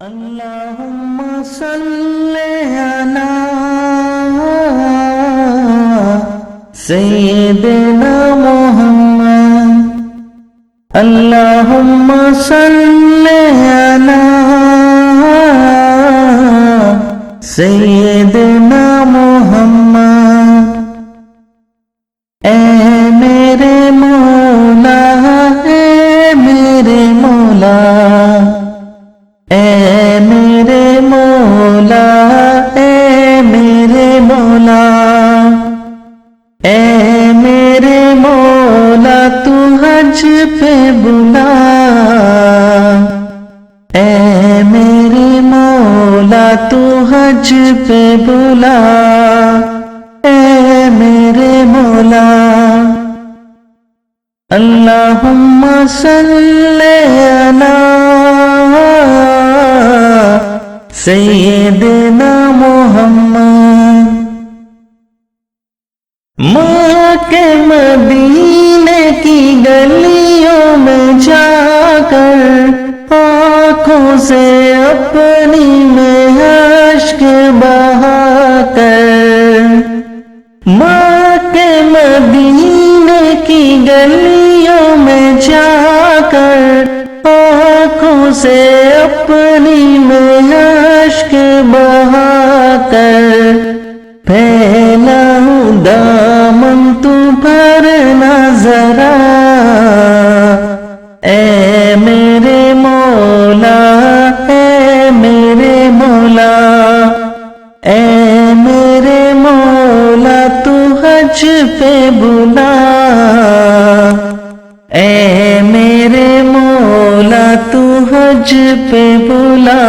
اللہم صلی علی سیدنا محمد اللہم صلی علی سیدنا محمد اے میرے مولا اے میرے مولا اے میرے مولا اے میرے مولا اے میرے مولا تو حج پہ بلا اے میرے مولا تو حج پہ بلا اے میرے مولا اللہم صلی علی سیدنا محمد مکہ مدینے کی گلیوں میں جا کر آنکھوں سے اپنی میں اشک بہا کر مکہ مدینے کی گلیوں میں جا کر آنکھوں سے اپنی میں اشک بہا کر پھیلاؤں دامن تو بھرنا ذرا اے میرے مولا اے میرے مولا اے میرے مولا تو حج پہ بلا اے میرے مولا تو حج پہ بلا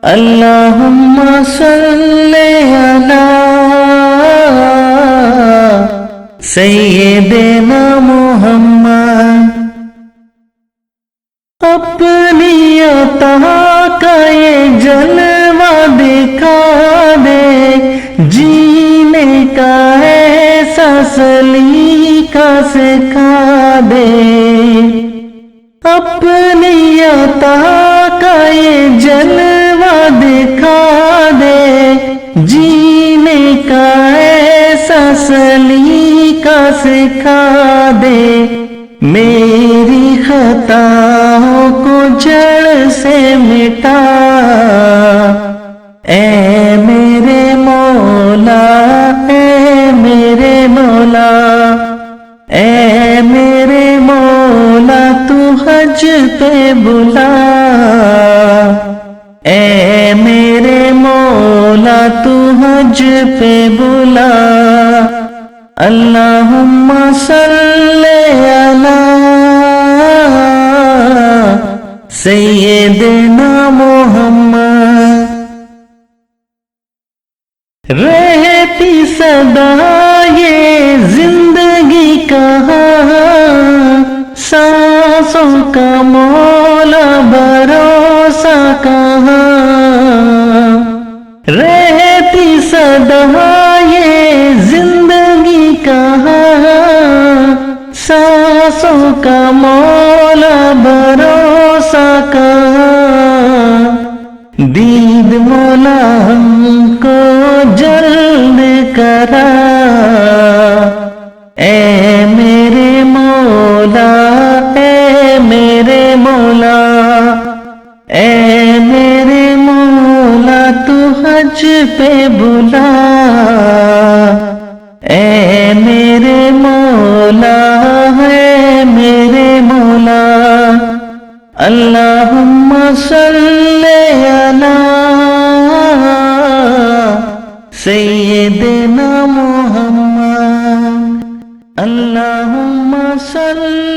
اللہم صلی علی سیدنا محمد اپنی عطا کا یہ جلوہ دکھا دے جینے کا ایسا سلیقہ سکھا دے اپنی عطا کا یہ جلوہ دکھا دے جینے کا ایسا سلیقہ سکھا دے میری خطاؤں کو جڑ سے مٹا اے میرے مولا اے میرے مولا اے میرے مولا تو حج پہ بلا اے میرے مولا تو حج پہ بلا اللہم صلی علی سیدنا محمد رہتی سدا یہ زندگی کہاں سانسوں کا مولا بھروسہ کہاں رہتی سدا یہ زندگی کہاں سانسوں کا مولا بھروسہ کہاں دید مولا ہم کو جلد کرا اے میرے مولا اے میرے مولا اے میرے مولا تو حج پہ بلا اے میرے مولا ہے میرے مولا اللہم صلی علی سیدنا محمد اللہم صلی